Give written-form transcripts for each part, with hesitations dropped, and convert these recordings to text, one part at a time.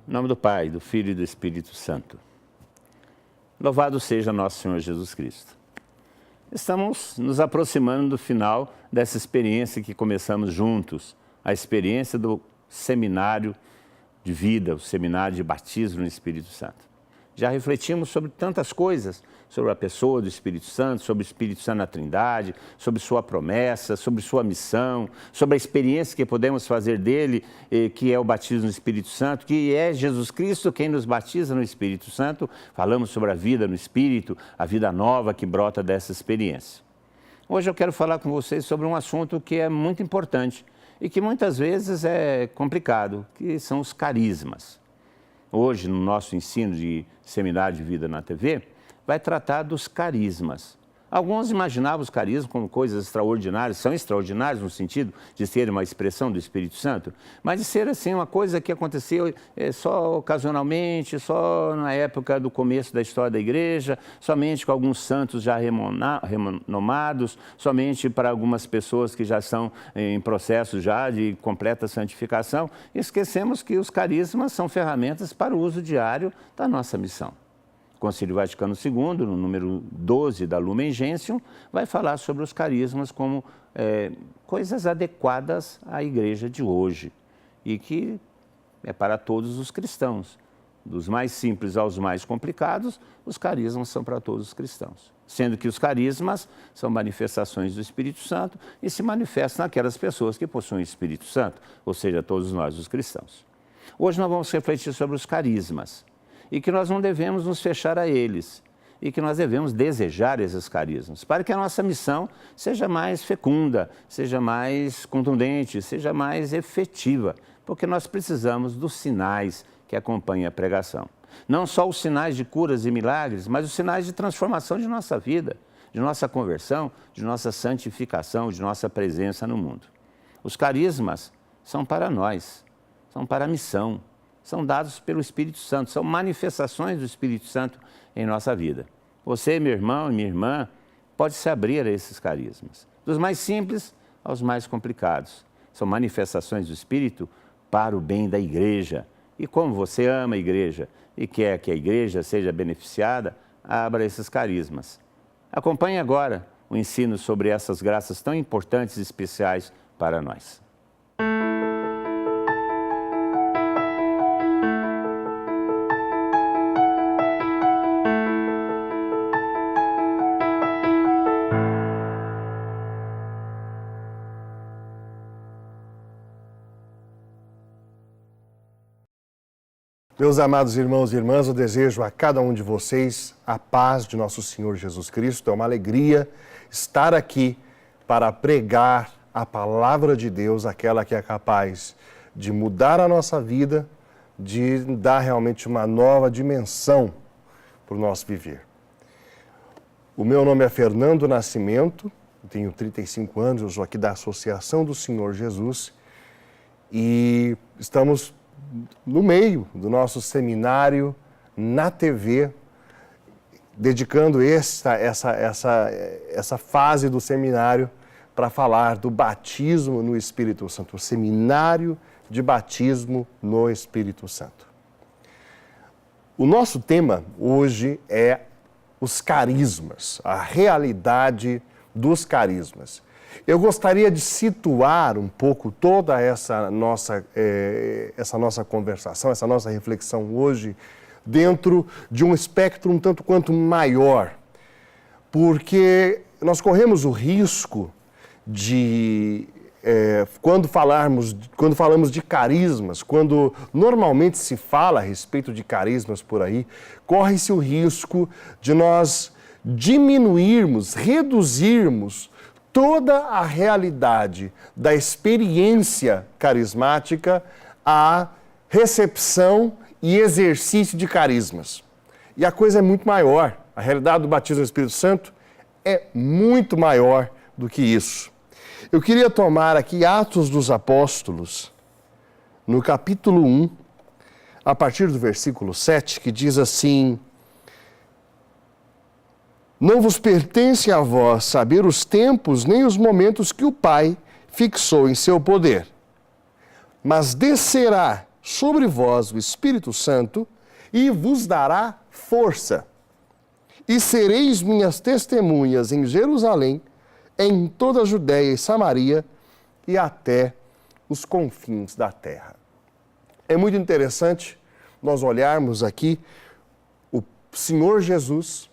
Em nome do Pai, do Filho e do Espírito Santo. Louvado seja nosso Senhor Jesus Cristo. Estamos nos aproximando do final dessa experiência que começamos juntos, a experiência do seminário de vida, o seminário de batismo no Espírito Santo. Já refletimos sobre tantas coisas, sobre a pessoa do Espírito Santo, sobre o Espírito Santo na Trindade, sobre sua promessa, sobre sua missão, sobre a experiência que podemos fazer dele, que é o batismo no Espírito Santo, que é Jesus Cristo quem nos batiza no Espírito Santo. Falamos sobre a vida no Espírito, a vida nova que brota dessa experiência. Hoje eu quero falar com vocês sobre um assunto que é muito importante e que muitas vezes é complicado, que são os carismas. Hoje, no nosso ensino de seminário de vida na TV, vai tratar dos carismas. Alguns imaginavam os carismas como coisas extraordinárias, são extraordinários no sentido de ser uma expressão do Espírito Santo, mas de ser assim uma coisa que aconteceu só ocasionalmente, só na época do começo da história da igreja, somente com alguns santos já renomados, somente para algumas pessoas que já estão em processo já de completa santificação. Esquecemos que os carismas são ferramentas para o uso diário da nossa missão. O Concílio Vaticano II, no número 12 da Lumen Gentium, vai falar sobre os carismas como coisas adequadas à igreja de hoje e que é para todos os cristãos. Dos mais simples aos mais complicados, os carismas são para todos os cristãos. Sendo que os carismas são manifestações do Espírito Santo e se manifestam naquelas pessoas que possuem o Espírito Santo, ou seja, todos nós, os cristãos. Hoje nós vamos refletir sobre os carismas. E que nós não devemos nos fechar a eles, e que nós devemos desejar esses carismas, para que a nossa missão seja mais fecunda, seja mais contundente, seja mais efetiva, porque nós precisamos dos sinais que acompanham a pregação. Não só os sinais de curas e milagres, mas os sinais de transformação de nossa vida, de nossa conversão, de nossa santificação, de nossa presença no mundo. Os carismas são para nós, são para a missão. São dados pelo Espírito Santo, são manifestações do Espírito Santo em nossa vida. Você, meu irmão e minha irmã, pode se abrir a esses carismas, dos mais simples aos mais complicados. São manifestações do Espírito para o bem da igreja. E como você ama a igreja e quer que a igreja seja beneficiada, abra esses carismas. Acompanhe agora o ensino sobre essas graças tão importantes e especiais para nós. Meus amados irmãos e irmãs, eu desejo a cada um de vocês a paz de nosso Senhor Jesus Cristo. É uma alegria estar aqui para pregar a palavra de Deus, aquela que é capaz de mudar a nossa vida, de dar realmente uma nova dimensão para o nosso viver. O meu nome é Fernando Nascimento, tenho 35 anos, eu sou aqui da Associação do Senhor Jesus e estamos no meio do nosso seminário na TV, dedicando essa fase do seminário para falar do batismo no Espírito Santo, o seminário de batismo no Espírito Santo. O nosso tema hoje é os carismas, a realidade dos carismas. Eu gostaria de situar um pouco toda essa nossa conversação, essa nossa reflexão hoje, dentro de um espectro um tanto quanto maior, porque nós corremos o risco de, quando falamos de carismas, quando normalmente se fala a respeito de carismas por aí, corre-se o risco de nós diminuirmos, reduzirmos toda a realidade da experiência carismática à recepção e exercício de carismas. E a coisa é muito maior. A realidade do batismo no Espírito Santo é muito maior do que isso. Eu queria tomar aqui Atos dos Apóstolos, no capítulo 1, a partir do versículo 7, que diz assim: não vos pertence a vós saber os tempos nem os momentos que o Pai fixou em seu poder, mas descerá sobre vós o Espírito Santo e vos dará força. E sereis minhas testemunhas em Jerusalém, em toda a Judéia e Samaria e até os confins da terra. É muito interessante nós olharmos aqui o Senhor Jesus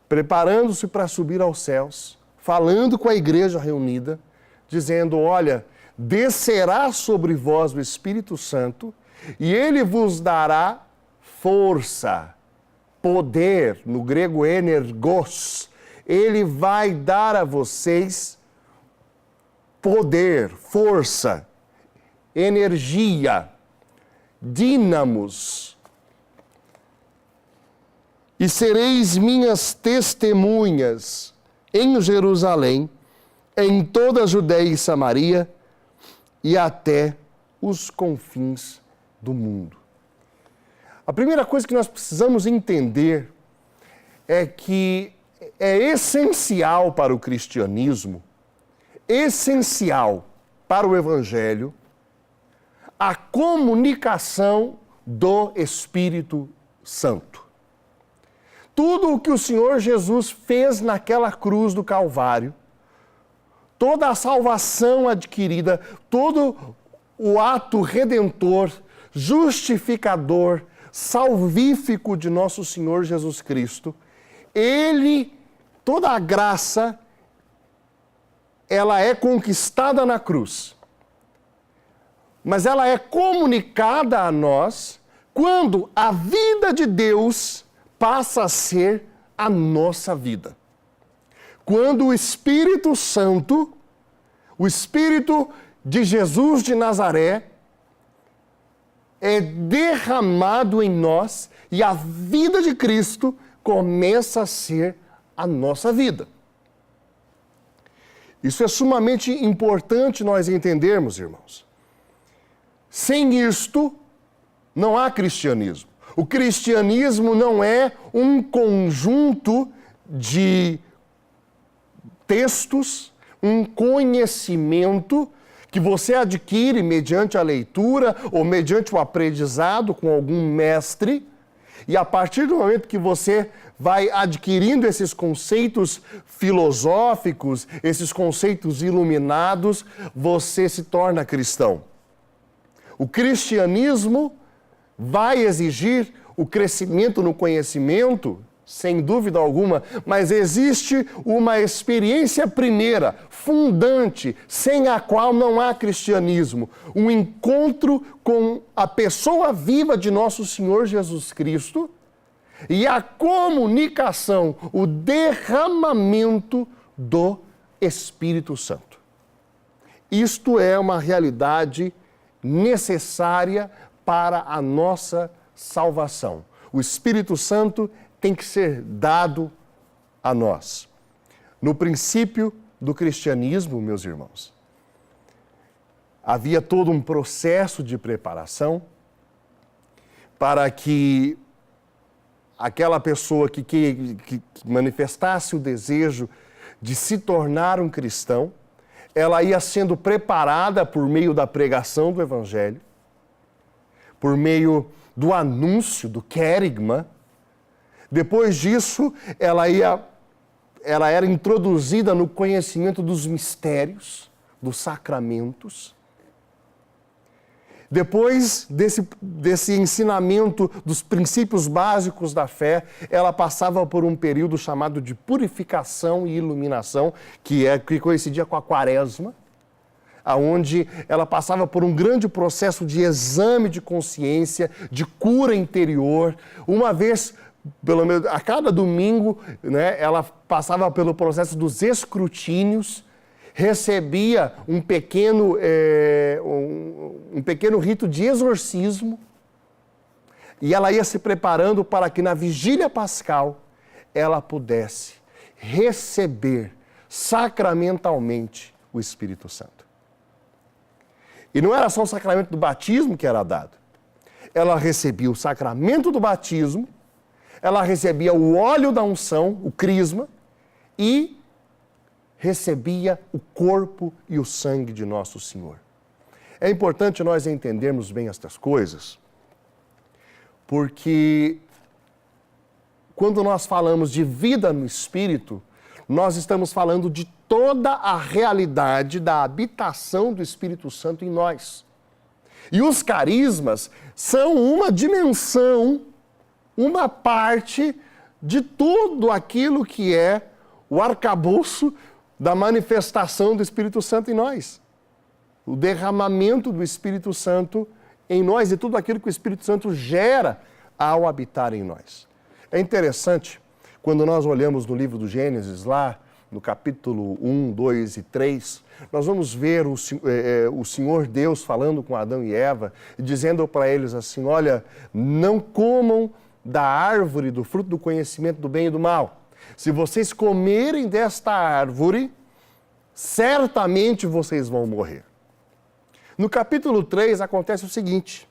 preparando-se para subir aos céus, falando com a igreja reunida, dizendo, olha, descerá sobre vós o Espírito Santo e ele vos dará força, poder, no grego energos. Ele vai dar a vocês poder, força, energia, dínamos. E sereis minhas testemunhas em Jerusalém, em toda a Judéia e Samaria e até os confins do mundo. A primeira coisa que nós precisamos entender é que é essencial para o cristianismo, essencial para o Evangelho, a comunicação do Espírito Santo. Tudo o que o Senhor Jesus fez naquela cruz do Calvário, toda a salvação adquirida, todo o ato redentor, justificador, salvífico de nosso Senhor Jesus Cristo, toda a graça, ela é conquistada na cruz. Mas ela é comunicada a nós quando a vida de Deus passa a ser a nossa vida. Quando o Espírito Santo, o Espírito de Jesus de Nazaré, é derramado em nós e a vida de Cristo começa a ser a nossa vida. Isso é sumamente importante nós entendermos, irmãos. Sem isto, não há cristianismo. O cristianismo não é um conjunto de textos, um conhecimento que você adquire mediante a leitura ou mediante o aprendizado com algum mestre, e a partir do momento que você vai adquirindo esses conceitos filosóficos, esses conceitos iluminados, você se torna cristão. O cristianismo vai exigir o crescimento no conhecimento, sem dúvida alguma, mas existe uma experiência primeira, fundante, sem a qual não há cristianismo. Um encontro com a pessoa viva de nosso Senhor Jesus Cristo e a comunicação, o derramamento do Espírito Santo. Isto é uma realidade necessária para a nossa salvação. O Espírito Santo tem que ser dado a nós. No princípio do cristianismo, meus irmãos, havia todo um processo de preparação para que aquela pessoa que manifestasse o desejo de se tornar um cristão, ela ia sendo preparada por meio da pregação do Evangelho, por meio do anúncio, do querigma. Depois disso, ela era introduzida no conhecimento dos mistérios, dos sacramentos. Depois desse ensinamento dos princípios básicos da fé, ela passava por um período chamado de purificação e iluminação, que coincidia com a quaresma, onde ela passava por um grande processo de exame de consciência, de cura interior. Uma vez, pelo menos a cada domingo, né, ela passava pelo processo dos escrutínios, recebia um pequeno rito de exorcismo, e ela ia se preparando para que na vigília pascal ela pudesse receber sacramentalmente o Espírito Santo. E não era só o sacramento do batismo que era dado. Ela recebia o sacramento do batismo, ela recebia o óleo da unção, o crisma, e recebia o corpo e o sangue de nosso Senhor. É importante nós entendermos bem estas coisas, porque quando nós falamos de vida no Espírito, nós estamos falando de toda a realidade da habitação do Espírito Santo em nós. E os carismas são uma dimensão, uma parte de tudo aquilo que é o arcabouço da manifestação do Espírito Santo em nós. O derramamento do Espírito Santo em nós e tudo aquilo que o Espírito Santo gera ao habitar em nós. É interessante, quando nós olhamos no livro do Gênesis, lá no capítulo 1, 2 e 3, nós vamos ver o Senhor Deus falando com Adão e Eva, dizendo para eles assim, olha, não comam da árvore do fruto do conhecimento do bem e do mal. Se vocês comerem desta árvore, certamente vocês vão morrer. No capítulo 3 acontece o seguinte,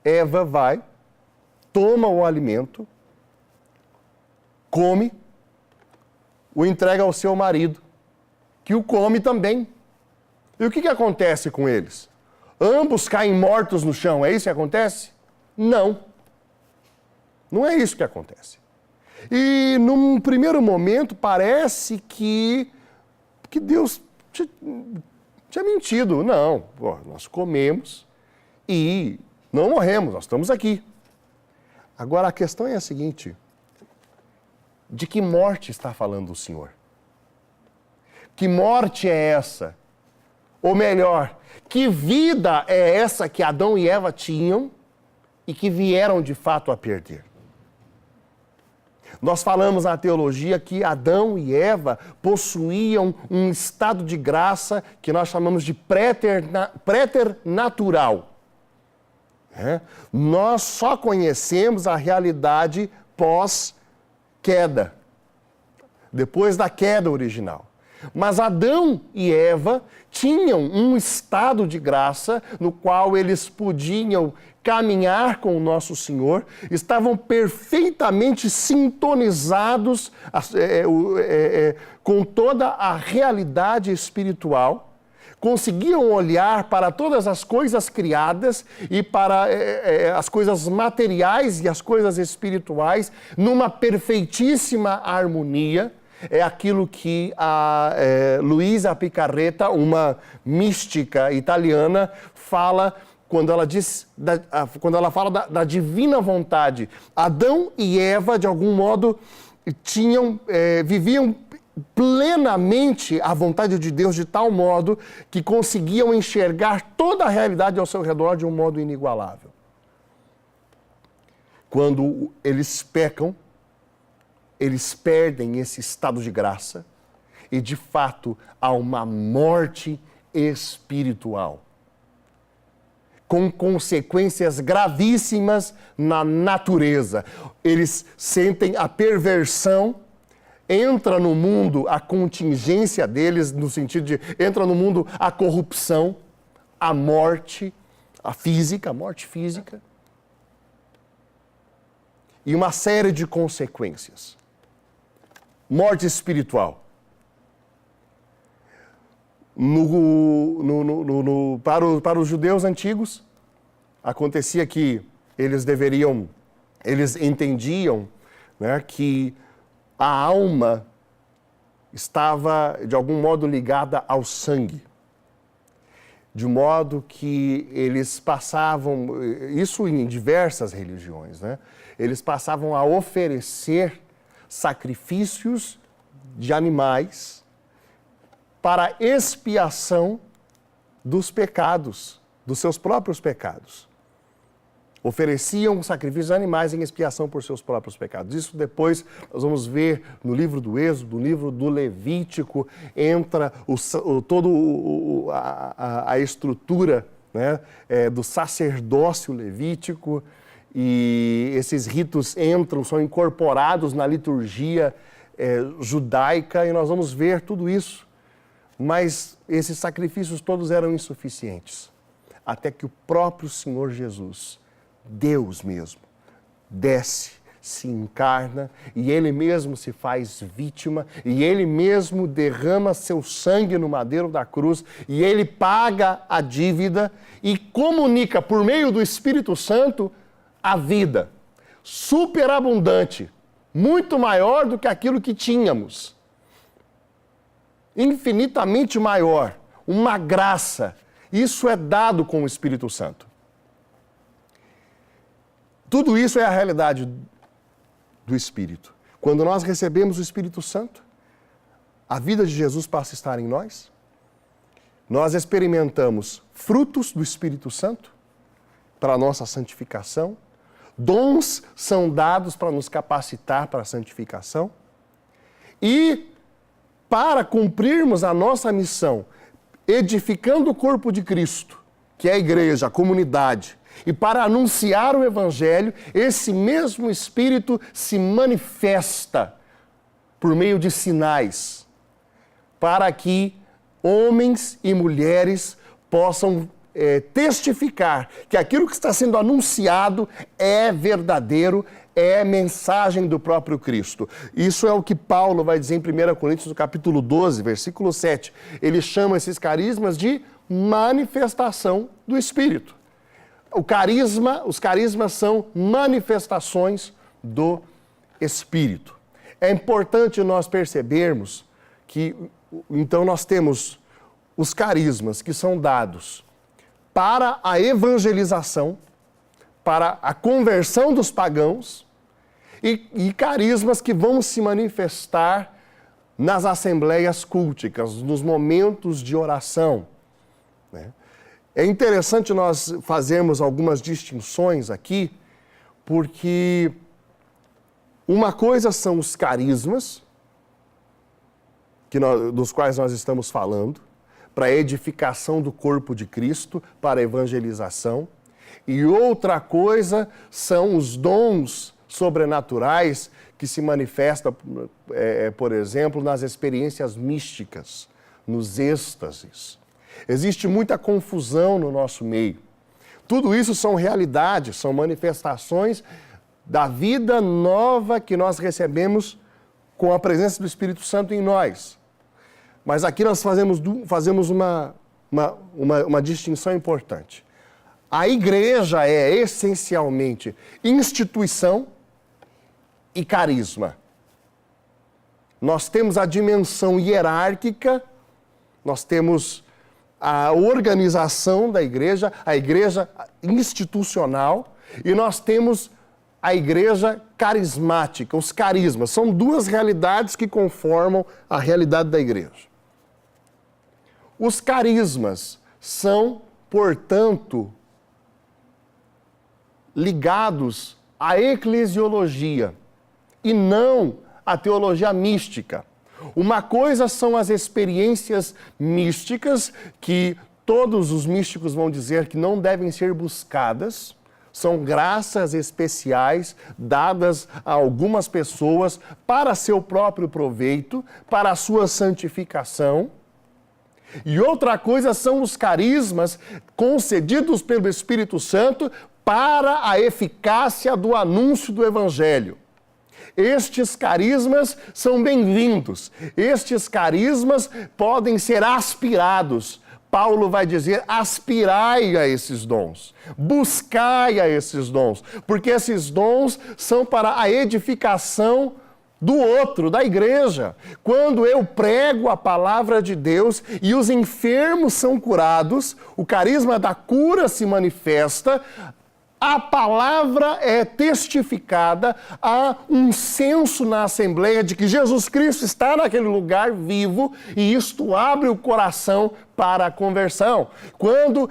Eva vai, toma o alimento, come, o entrega ao seu marido, que o come também. E o que acontece com eles? Ambos caem mortos no chão, é isso que acontece? Não. Não é isso que acontece. E num primeiro momento parece que Deus tinha mentido. Não, nós comemos e não morremos, nós estamos aqui. Agora a questão é a seguinte, de que morte está falando o Senhor? Que morte é essa? Ou melhor, que vida é essa que Adão e Eva tinham e que vieram de fato a perder? Nós falamos na teologia que Adão e Eva possuíam um estado de graça que nós chamamos de préternatural. Nós só conhecemos a realidade pós-queda, depois da queda original. Mas Adão e Eva tinham um estado de graça no qual eles podiam caminhar com o nosso Senhor, estavam perfeitamente sintonizados com toda a realidade espiritual, conseguiam olhar para todas as coisas criadas e para as coisas materiais e as coisas espirituais numa perfeitíssima harmonia. É aquilo que a Luisa Picarreta, uma mística italiana, fala quando ela fala da divina vontade. Adão e Eva, de algum modo, viviam plenamente a vontade de Deus de tal modo que conseguiam enxergar toda a realidade ao seu redor de um modo inigualável. Quando eles pecam, eles perdem esse estado de graça e, de fato, há uma morte espiritual, com consequências gravíssimas na natureza. Eles sentem a perversão, entra no mundo a contingência deles, no sentido de, entra no mundo a corrupção, a morte, a morte física, e uma série de consequências. Morte espiritual. Para os judeus antigos, acontecia que eles entendiam, né, que a alma estava, de algum modo, ligada ao sangue. De modo que eles passavam, isso em diversas religiões, né? Eles passavam a oferecer sacrifícios de animais para expiação dos pecados, dos seus próprios pecados. Ofereciam sacrifícios de animais em expiação por seus próprios pecados. Isso depois nós vamos ver no livro do Êxodo, no livro do Levítico, entra toda a estrutura, né, do sacerdócio levítico, e esses ritos são incorporados na liturgia judaica, e nós vamos ver tudo isso. Mas esses sacrifícios todos eram insuficientes, até que o próprio Senhor Jesus, Deus mesmo, desce, se encarna e Ele mesmo se faz vítima e Ele mesmo derrama seu sangue no madeiro da cruz e Ele paga a dívida e comunica por meio do Espírito Santo a vida superabundante, muito maior do que aquilo que tínhamos, infinitamente maior, uma graça. Isso é dado com o Espírito Santo. Tudo isso é a realidade do Espírito. Quando nós recebemos o Espírito Santo, a vida de Jesus passa a estar em nós. Nós experimentamos frutos do Espírito Santo para a nossa santificação. Dons são dados para nos capacitar para a santificação. E para cumprirmos a nossa missão, edificando o corpo de Cristo, que é a igreja, a comunidade, e para anunciar o Evangelho, esse mesmo Espírito se manifesta por meio de sinais, para que homens e mulheres possam testificar que aquilo que está sendo anunciado é verdadeiro, é mensagem do próprio Cristo. Isso é o que Paulo vai dizer em 1 Coríntios, no capítulo 12, versículo 7. Ele chama esses carismas de manifestação do Espírito. Os carismas são manifestações do Espírito. É importante nós percebermos que, então, nós temos os carismas que são dados para a evangelização, para a conversão dos pagãos e carismas que vão se manifestar nas assembleias culticas, nos momentos de oração, né? É interessante nós fazermos algumas distinções aqui, porque uma coisa são os carismas, dos quais nós estamos falando, para a edificação do corpo de Cristo, para a evangelização. E outra coisa são os dons sobrenaturais que se manifestam, por exemplo, nas experiências místicas, nos êxtases. Existe muita confusão no nosso meio. Tudo isso são realidades, são manifestações da vida nova que nós recebemos com a presença do Espírito Santo em nós. Mas aqui nós fazemos uma distinção importante. A igreja é essencialmente instituição e carisma. Nós temos a dimensão hierárquica, nós temos a organização da igreja, a igreja institucional, e nós temos a igreja carismática, os carismas. São duas realidades que conformam a realidade da igreja. Os carismas são, portanto, ligados à eclesiologia e não à teologia mística. Uma coisa são as experiências místicas, que todos os místicos vão dizer que não devem ser buscadas, são graças especiais dadas a algumas pessoas para seu próprio proveito, para a sua santificação. E outra coisa são os carismas concedidos pelo Espírito Santo para a eficácia do anúncio do Evangelho. Estes carismas são bem-vindos. Estes carismas podem ser aspirados. Paulo vai dizer, aspirai a esses dons, buscai a esses dons, porque esses dons são para a edificação do outro, da igreja. Quando eu prego a palavra de Deus e os enfermos são curados, o carisma da cura se manifesta, a palavra é testificada, há um senso na Assembleia de que Jesus Cristo está naquele lugar vivo e isto abre o coração para a conversão. Quando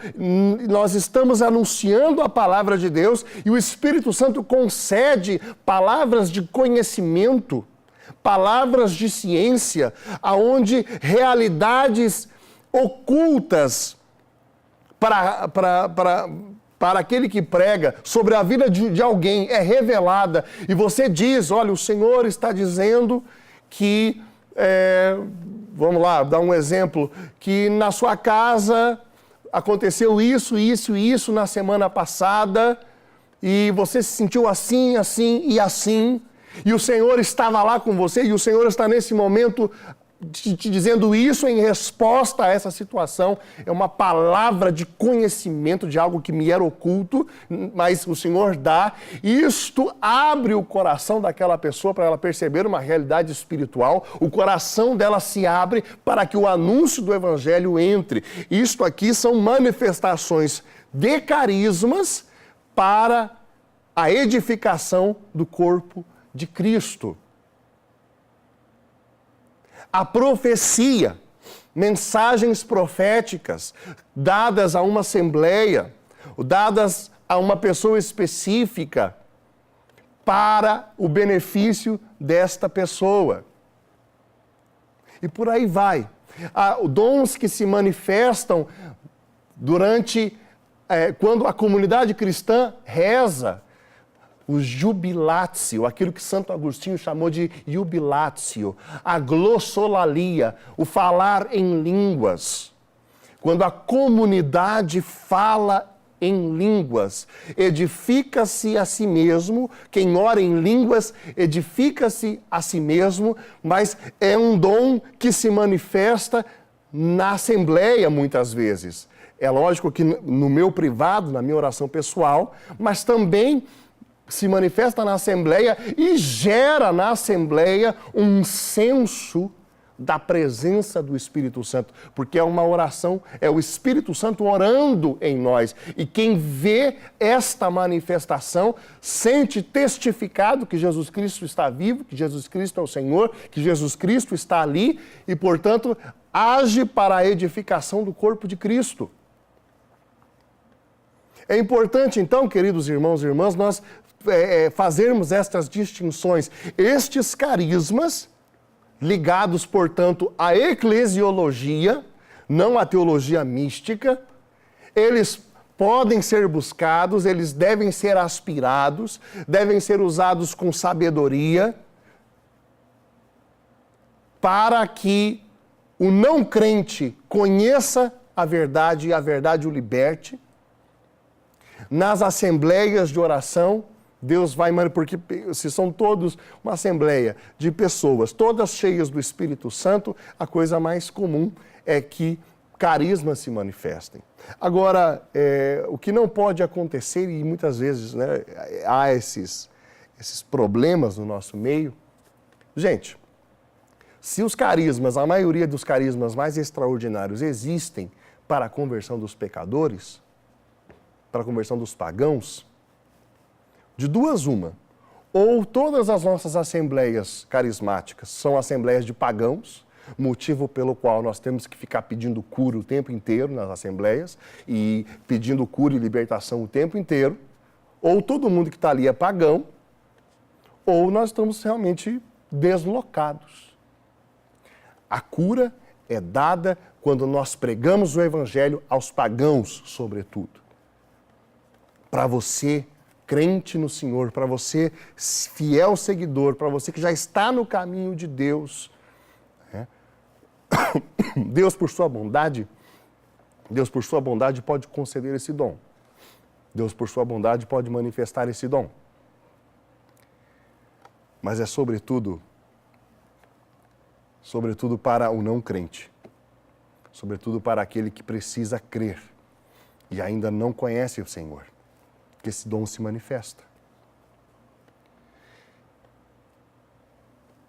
nós estamos anunciando a palavra de Deus e o Espírito Santo concede palavras de conhecimento, palavras de ciência, aonde realidades ocultas para aquele que prega sobre a vida de alguém é revelada, e você diz, olha, o Senhor está dizendo que, vamos lá, dar um exemplo, que na sua casa aconteceu isso, isso e isso na semana passada, e você se sentiu assim, assim e assim, e o Senhor estava lá com você, e o Senhor está nesse momento te dizendo isso em resposta a essa situação. É uma palavra de conhecimento de algo que me era oculto, mas o Senhor dá. Isto abre o coração daquela pessoa para ela perceber uma realidade espiritual. O coração dela se abre para que o anúncio do Evangelho entre. Isto aqui são manifestações de carismas para a edificação do corpo de Cristo. A profecia, mensagens proféticas dadas a uma assembleia, dadas a uma pessoa específica para o benefício desta pessoa. E por aí vai. Há dons que se manifestam durante, quando a comunidade cristã reza, o jubilatio, aquilo que Santo Agostinho chamou de jubilatio, a glossolalia, o falar em línguas. Quando a comunidade fala em línguas, edifica-se a si mesmo, quem ora em línguas edifica-se a si mesmo, mas é um dom que se manifesta na assembleia muitas vezes. É lógico que no meu privado, na minha oração pessoal, mas também se manifesta na Assembleia e gera na Assembleia um senso da presença do Espírito Santo, porque é uma oração, é o Espírito Santo orando em nós. E quem vê esta manifestação sente testificado que Jesus Cristo está vivo, que Jesus Cristo é o Senhor, que Jesus Cristo está ali e, portanto, age para a edificação do corpo de Cristo. É importante, então, queridos irmãos e irmãs, nós fazermos estas distinções. Estes carismas, ligados, portanto, à eclesiologia, não à teologia mística, eles podem ser buscados, eles devem ser aspirados, devem ser usados com sabedoria, para que o não crente conheça a verdade e a verdade o liberte. Nas assembleias de oração, Deus vai, porque se são todos uma assembleia de pessoas, todas cheias do Espírito Santo, a coisa mais comum é que carismas se manifestem. Agora, o que não pode acontecer, e muitas vezes, né, há esses problemas no nosso meio. Gente, se os carismas, a maioria dos carismas mais extraordinários existem para a conversão dos pecadores, para a conversão dos pagãos, de duas uma, ou todas as nossas assembleias carismáticas são assembleias de pagãos, motivo pelo qual nós temos que ficar pedindo cura o tempo inteiro nas assembleias e pedindo cura e libertação o tempo inteiro, ou todo mundo que está ali é pagão, ou nós estamos realmente deslocados. A cura é dada quando nós pregamos o Evangelho aos pagãos, sobretudo. Para você, crente no Senhor, para você, fiel seguidor, para você que já está no caminho de Deus, Deus por sua bondade pode conceder esse dom. Deus por sua bondade pode manifestar esse dom. Mas é sobretudo para o não crente, sobretudo para aquele que precisa crer e ainda não conhece o Senhor, que esse dom se manifesta.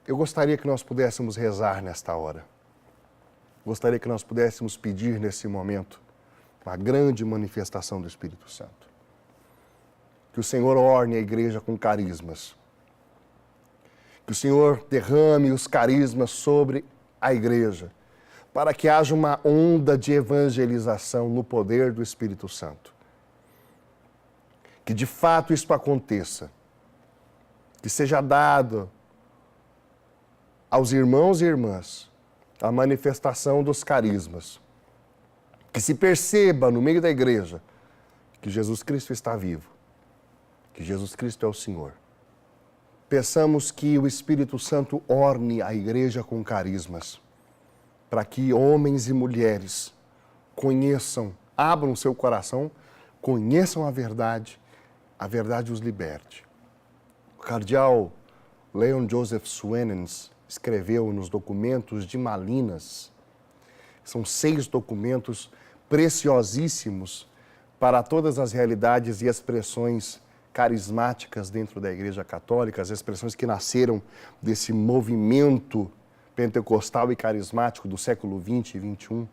Eu gostaria que nós pudéssemos rezar nesta hora. Gostaria que nós pudéssemos pedir nesse momento uma grande manifestação do Espírito Santo. Que o Senhor orne a igreja com carismas. Que o Senhor derrame os carismas sobre a igreja, para que haja uma onda de evangelização no poder do Espírito Santo. Que de fato isso aconteça, que seja dado aos irmãos e irmãs a manifestação dos carismas, que se perceba no meio da igreja que Jesus Cristo está vivo, que Jesus Cristo é o Senhor. Peçamos que o Espírito Santo orne a igreja com carismas, para que homens e mulheres conheçam, abram seu coração, conheçam a verdade a verdade os liberte. O cardeal Leon Joseph Swenens escreveu nos documentos de Malinas, são 6 documentos preciosíssimos para todas as realidades e expressões carismáticas dentro da Igreja Católica, as expressões que nasceram desse movimento pentecostal e carismático do século XX e XXI.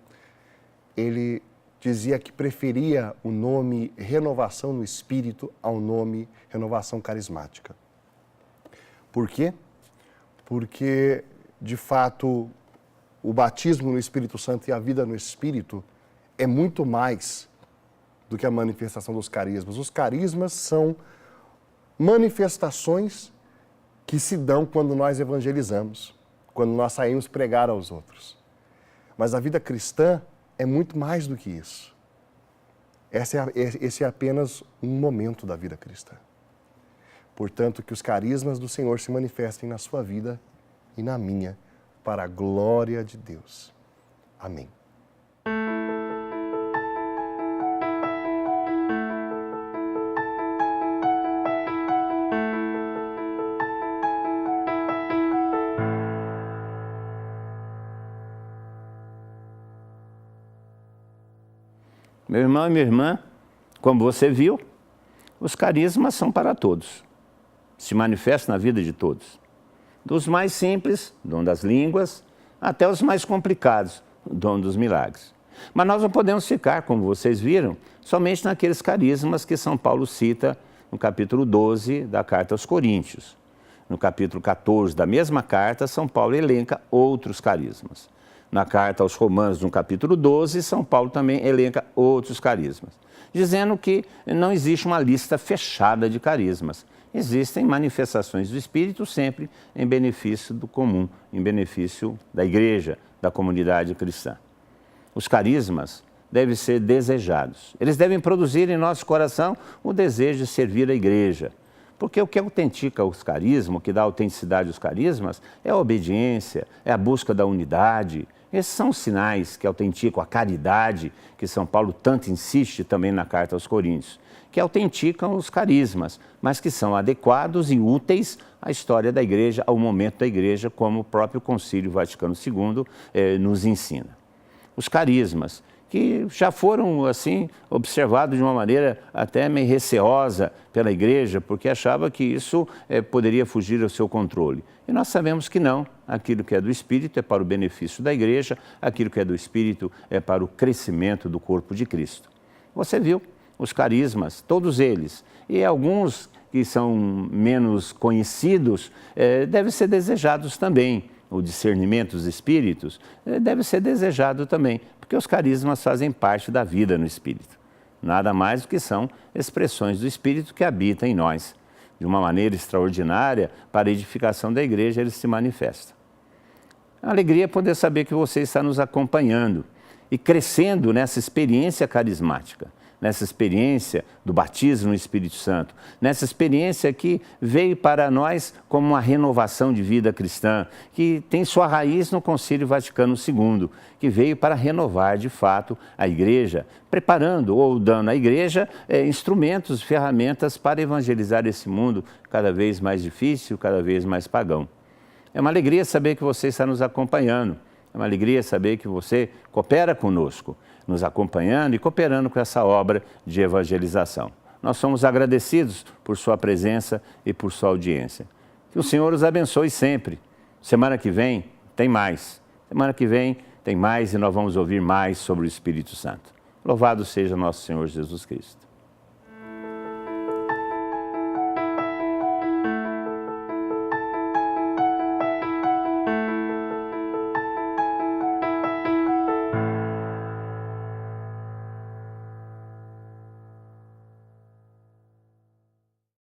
Ele dizia que preferia o nome renovação no espírito ao nome renovação carismática. Por quê? Porque, de fato, o batismo no Espírito Santo e a vida no Espírito é muito mais do que a manifestação dos carismas. Os carismas são manifestações que se dão quando nós evangelizamos, quando nós saímos pregar aos outros. Mas a vida cristã é muito mais do que isso. Esse é apenas um momento da vida cristã. Portanto, que os carismas do Senhor se manifestem na sua vida e na minha, para a glória de Deus. Amém. Meu irmão e minha irmã, como você viu, os carismas são para todos. Se manifestam na vida de todos. Dos mais simples, dom das línguas, até os mais complicados, dom dos milagres. Mas nós não podemos ficar, como vocês viram, somente naqueles carismas que São Paulo cita no capítulo 12 da carta aos Coríntios. No capítulo 14 da mesma carta, São Paulo elenca outros carismas. Na carta aos Romanos, no capítulo 12, São Paulo também elenca outros carismas, dizendo que não existe uma lista fechada de carismas. Existem manifestações do Espírito sempre em benefício do comum, em benefício da igreja, da comunidade cristã. Os carismas devem ser desejados. Eles devem produzir em nosso coração o desejo de servir a igreja. Porque o que autentica os carismas, o que dá autenticidade aos carismas, é a obediência, é a busca da unidade. Esses são os sinais que autenticam a caridade, que São Paulo tanto insiste também na carta aos Coríntios, que autenticam os carismas, mas que são adequados e úteis à história da igreja, ao momento da igreja, como o próprio Concílio Vaticano II nos ensina. Os carismas, que já foram, assim, observados de uma maneira até meio receosa pela igreja, porque achava que isso poderia fugir ao seu controle. E nós sabemos que não. Aquilo que é do Espírito é para o benefício da igreja, aquilo que é do Espírito é para o crescimento do corpo de Cristo. Você viu os carismas, todos eles, e alguns que são menos conhecidos, devem ser desejados também. O discernimento dos espíritos deve ser desejado também, porque os carismas fazem parte da vida no Espírito. Nada mais do que são expressões do Espírito que habita em nós. De uma maneira extraordinária, para a edificação da igreja, eles se manifestam. A alegria é poder saber que você está nos acompanhando e crescendo nessa experiência carismática, nessa experiência do batismo no Espírito Santo, nessa experiência que veio para nós como uma renovação de vida cristã, que tem sua raiz no Concílio Vaticano II, que veio para renovar de fato a igreja, preparando ou dando à igreja instrumentos, ferramentas para evangelizar esse mundo cada vez mais difícil, cada vez mais pagão. É uma alegria saber que você está nos acompanhando, é uma alegria saber que você coopera conosco, nos acompanhando e cooperando com essa obra de evangelização. Nós somos agradecidos por sua presença e por sua audiência. Que o Senhor os abençoe sempre. Semana que vem tem mais. Semana que vem tem mais e nós vamos ouvir mais sobre o Espírito Santo. Louvado seja nosso Senhor Jesus Cristo.